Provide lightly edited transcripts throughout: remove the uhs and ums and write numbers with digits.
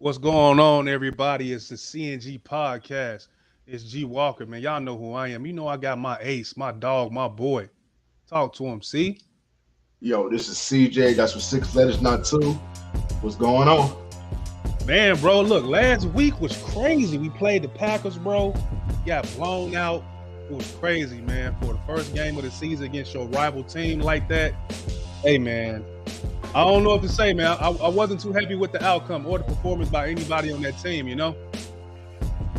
What's going on, everybody? It's the CNG Podcast. It's G Walker, man. Y'all know who I am. You know I got my ace, my dog, my boy. Talk to him, see? Yo, this is CJ. That's with 6 letters, not two. What's going on? Man, bro, look, last week was crazy. We played the Packers, bro. Got blown out. It was crazy, man. For the first game of the season against your rival team like that. Hey, man, I don't know what to say, man. I wasn't too happy with the outcome or the performance by anybody on that team, you know?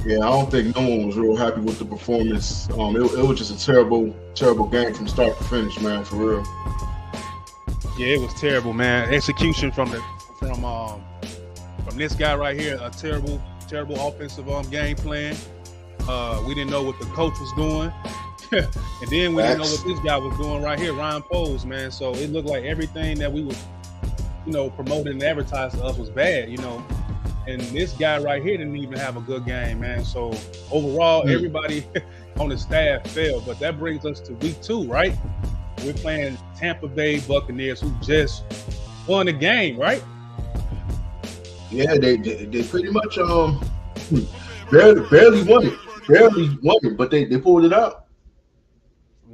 Yeah, I don't think no one was real happy with the performance. It was just a terrible game from start to finish, man, for real. Yeah, it was terrible, man. Execution from this guy right here, a terrible offensive game plan. We didn't know what the coach was doing. And then we didn't know what this guy was doing right here, Ryan Poles, man. So it looked like everything that we was, promoted and advertised to us was bad, And this guy right here didn't even have a good game, man. So overall, everybody on the staff failed. But that brings us to week 2, right? We're playing Tampa Bay Buccaneers, who just won the game, right? Yeah, they pretty much barely won it, but they pulled it out.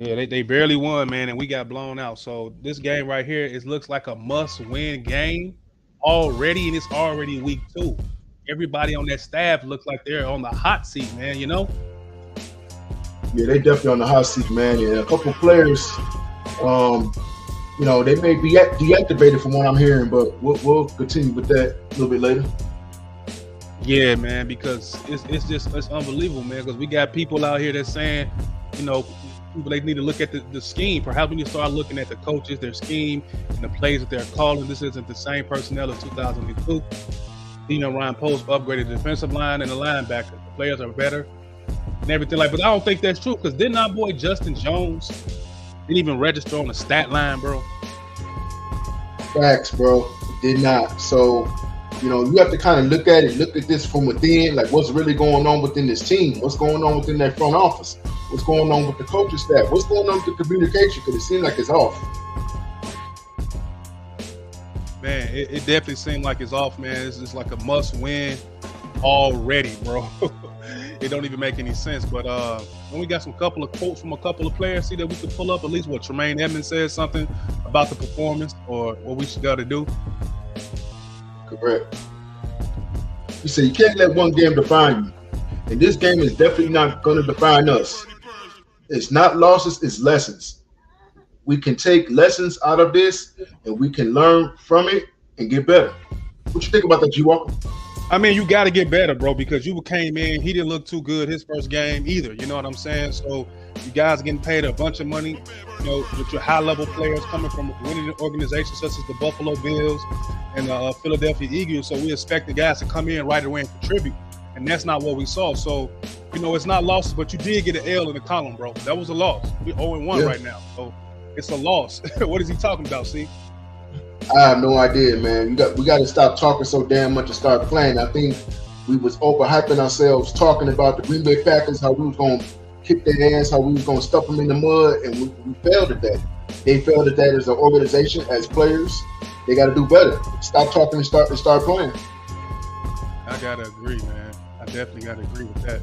Yeah, they barely won, man, and we got blown out. So this game right here, it looks like a must-win game already, and it's already week 2. Everybody on that staff looks like they're on the hot seat, man, Yeah, they definitely on the hot seat, man. Yeah, a couple players, they may be deactivated from what I'm hearing, but we'll continue with that a little bit later. Yeah, man, because it's unbelievable, man, because we got people out here that's saying, they need to look at the scheme. Perhaps we need to start looking at the coaches, their scheme, and the plays that they're calling. This isn't the same personnel of 2002. Ryan Post upgraded the defensive line and the linebacker. The players are better and everything but I don't think that's true, because didn't our boy Justin Jones didn't even register on the stat line, bro? Facts, bro. Did not. So, you have to kind of look at this from within, like what's really going on within this team, what's going on within that front office, what's going on with the coaching staff, what's going on with the communication, because it seems like it's off. Man, it definitely seemed like it's off, man. It's just like a must-win already, bro. It don't even make any sense. But when we got some couple of quotes from a couple of players, see that we could pull up at least what Tremaine Edmonds said something about the performance or what we should got to do. Correct. You say you can't let one game define you. And this game is definitely not going to define us. It's not losses, it's lessons. We can take lessons out of this and we can learn from it and get better. What you think about that, G Walker? I mean, you got to get better, bro, because you came in, he didn't look too good his first game either. You know what I'm saying? So you guys getting paid a bunch of money, with your high-level players coming from winning organizations such as the Buffalo Bills and the Philadelphia Eagles. So we expect the guys to come in right away and contribute. And that's not what we saw. So, it's not losses, but you did get an L in the column, bro. That was a loss. We're 0-1 right now. So it's a loss. What is he talking about, see? I have no idea, man. We got to stop talking so damn much and start playing. I think we was overhyping ourselves, talking about the Green Bay Packers, how we was going to kick their ass, how we was going to stuff them in the mud, and we failed at that. They failed at that as an organization, as players. They got to do better. Stop talking and start playing. I got to agree, man. I definitely got to agree with that.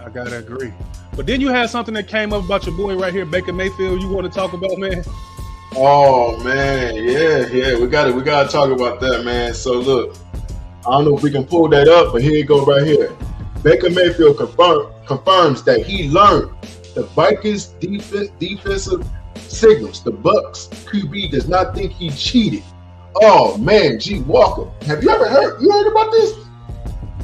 I got to agree. But then you had something that came up about your boy right here, Baker Mayfield, you want to talk about, man? Oh man, yeah, we gotta talk about that, man. So look, I don't know if we can pull that up, but here you go right here. Baker Mayfield confirms that he learned the Vikings defensive signals. The Bucs QB does not think he cheated. Oh man, G Walker, have you heard about this?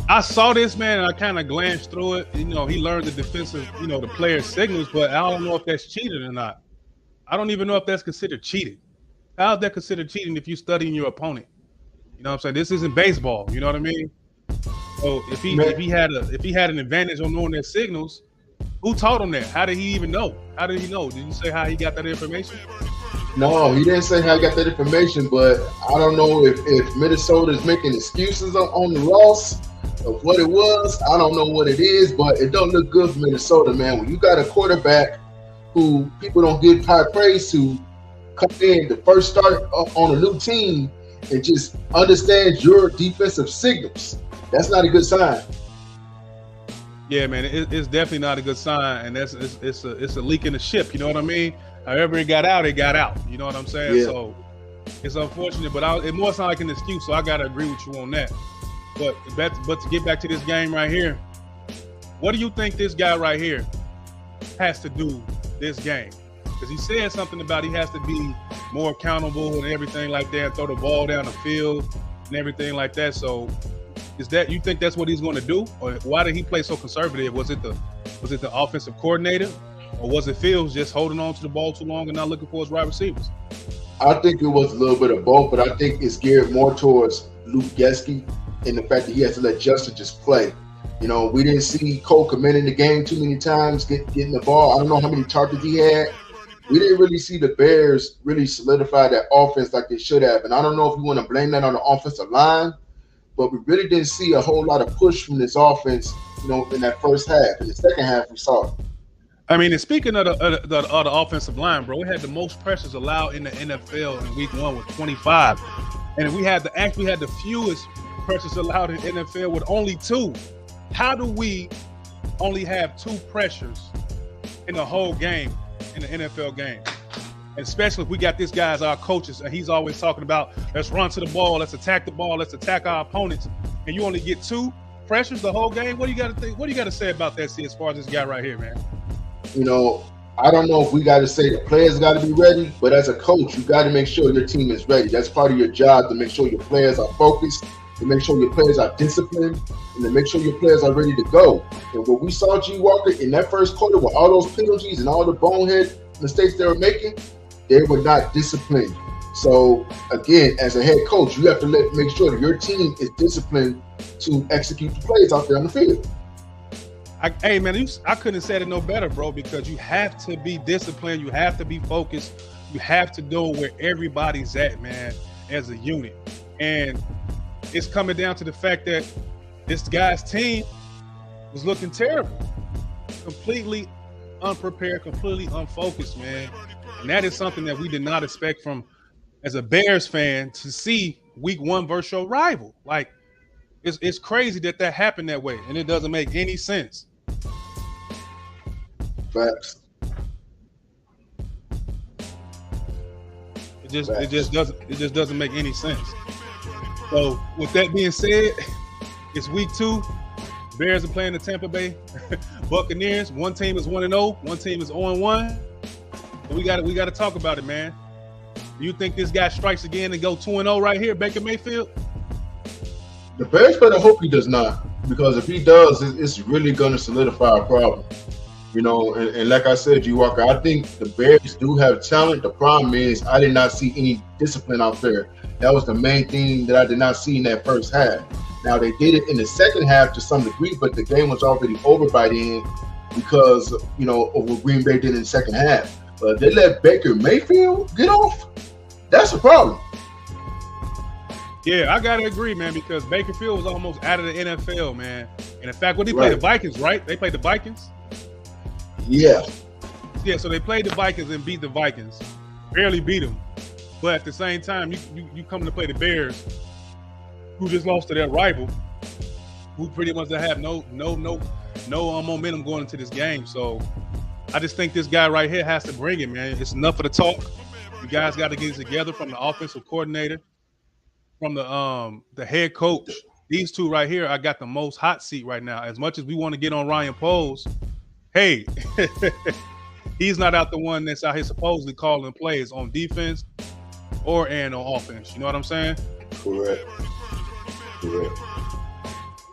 I saw this, man, and I kind of glanced through it. He learned the defensive, the player signals, but I don't know if that's cheated or not. I don't even know if that's considered cheating. How is that considered cheating if you're studying your opponent? You know what I'm saying? This isn't baseball. You know what I mean? So if he had an advantage on knowing their signals, who taught him that? How did he even know? How did he know? Did you say how he got that information? No, he didn't say how he got that information, but I don't know if Minnesota is making excuses on the loss of what it was. I don't know what it is, but it don't look good for Minnesota, man. When you got a quarterback who people don't give high praise to come in the first start on a new team and just understands your defensive signals, that's not a good sign. Yeah, man, it's definitely not a good sign, and it's a leak in the ship. You know what I mean? However it got out, it got out. You know what I'm saying? Yeah. So it's unfortunate, but it more sounds like an excuse. So I gotta agree with you on that. But to get back to this game right here, what do you think this guy right here has to do this game? Because he said something about he has to be more accountable and everything like that, throw the ball down the field and everything like that. So you think that's what he's going to do? Or why did he play so conservative? Was it the offensive coordinator, or was it Fields just holding on to the ball too long and not looking for his wide receivers? I think it was a little bit of both, but I think it's geared more towards Luke Gesky and the fact that he has to let Justin just play. You know, we didn't see Cole come in the game too many times, getting the ball. I don't know how many targets he had. We didn't really see the Bears really solidify that offense like they should have. And I don't know if you want to blame that on the offensive line, but we really didn't see a whole lot of push from this offense, you know, in that first half. In the second half, we saw it. I mean, and speaking of the offensive line, bro, we had the most pressures allowed in the NFL in week 1 with 25. And we actually had the fewest pressures allowed in the NFL with only 2. How do we only have 2 pressures in the whole game, in the NFL game? And especially if we got this guy as our coaches, and he's always talking about, let's run to the ball, let's attack the ball, let's attack our opponents, and you only get 2 pressures the whole game. What do you got to think? What do you got to say about that, C, as far as this guy right here, man? You know, I don't know if we got to say the players got to be ready, but as a coach, you got to make sure your team is ready. That's part of your job, to make sure your players are focused, to make sure your players are disciplined, and to make sure your players are ready to go. And what we saw G. Walker in that first quarter with all those penalties and all the bonehead mistakes they were making, they were not disciplined. So, again, as a head coach, you have to make sure that your team is disciplined to execute the plays out there on the field. Hey, man, I couldn't have said it no better, bro, because you have to be disciplined. You have to be focused. You have to go where everybody's at, man, as a unit. And it's coming down to the fact that this guy's team was looking terrible, completely unprepared, completely unfocused, man. And that is something that we did not expect from, as a Bears fan, to see week 1 versus your rival. Like, it's crazy that happened that way, and it doesn't make any sense. Facts. It just doesn't make any sense. So with that being said, it's week 2. Bears are playing the Tampa Bay Buccaneers. One team is 1-0, one team is 0-1. So we got to talk about it, man. Do you think this guy strikes again and go 2-0 right here, Baker Mayfield? The Bears better hope he does not, because if he does, it's really going to solidify a problem. You know, and like I said, G. Walker, I think the Bears do have talent. The problem is I did not see any discipline out there. That was the main thing that I did not see in that first half. Now, they did it in the second half to some degree, but the game was already over by then because, you know, of what Green Bay did in the second half. But they let Baker Mayfield get off. That's a problem. Yeah, I got to agree, man, because Baker Field was almost out of the NFL, man. And in fact, they played the Vikings, right? They played the Vikings? Yeah. Yeah, so they played the Vikings and beat the Vikings. Barely beat them. But at the same time, you come to play the Bears, who just lost to their rival, who pretty much have no momentum going into this game. So I just think this guy right here has to bring it, man. It's enough of the talk. You guys got to get it together, from the offensive coordinator, from the head coach. These two right here, I got the most hot seat right now. As much as we want to get on Ryan Poles, hey, he's not out the one that's out here supposedly calling plays on defense and on offense. You know what I'm saying? Correct.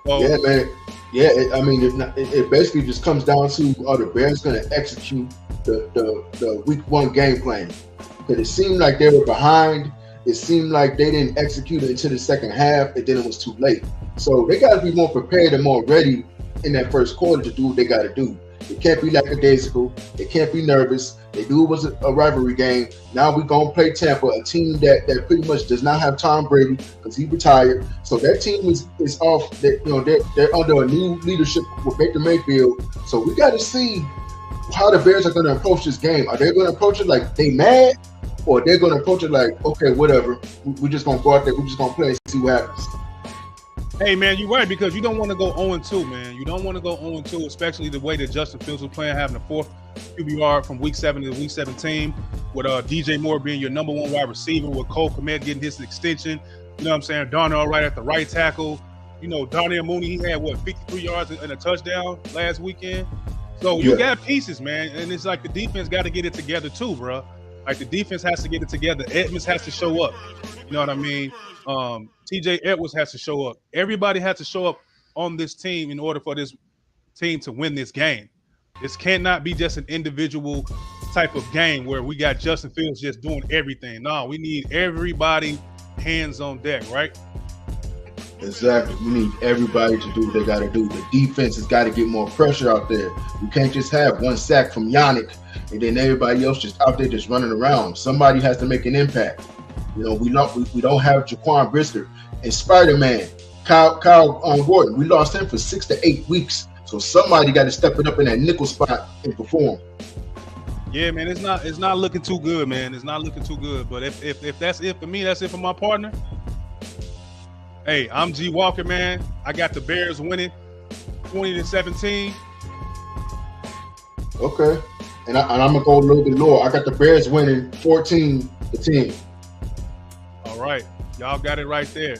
So, yeah, man. Yeah, it basically just comes down to, are the Bears going to execute the week 1 game plan? Because it seemed like they were behind. It seemed like they didn't execute it until the second half, and then it was too late. So they got to be more prepared and more ready in that first quarter to do what they got to do. They can't be lackadaisical. They can't be nervous. They knew it was a rivalry game. Now we're going to play Tampa, a team that pretty much does not have Tom Brady because he retired. So that team is off. They're under a new leadership with Baker Mayfield. So we got to see how the Bears are going to approach this game. Are they going to approach it like they mad? or they're going to approach it like, okay, whatever. We're just going to go out there. We're just going to play and see what happens. Hey, man, you're right, because you don't want to go 0-2, man. You don't want to go 0-2, especially the way that Justin Fields was playing, having a fourth QBR from week 7 to week 17, with DJ Moore being your number one wide receiver, with Cole Kmet getting his extension. You know what I'm saying? Darnell right at the right tackle. You know, Darnell Mooney, he had, 53 yards and a touchdown last weekend. So you got pieces, man. And it's like the defense got to get it together too, bro. Like the defense has to get it together. Edmonds has to show up. You know what I mean? TJ Edwards has to show up. Everybody has to show up on this team in order for this team to win this game. This cannot be just an individual type of game where we got Justin Fields just doing everything. No, we need everybody hands on deck, right? Exactly. We need everybody to do what they got to do. The defense has got to get more pressure out there. You can't just have one sack from Yannick and then everybody else just out there just running around. Somebody has to make an impact. You know, we don't have Jaquan Brisker and Spider-Man, Kyle Gordon. We lost him for 6 to 8 weeks. So somebody got to step it up in that nickel spot and perform. Yeah, man, it's not looking too good, man. It's not looking too good. But if that's it for me, that's it for my partner. Hey, I'm G Walker, man. I got the Bears winning 20-17. Okay. And I'm going to go a little bit lower. I got the Bears winning 14-10. All right. Y'all got it right there.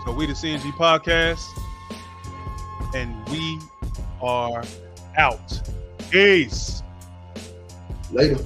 So we the CNG Podcast, and we are out. Peace. Later.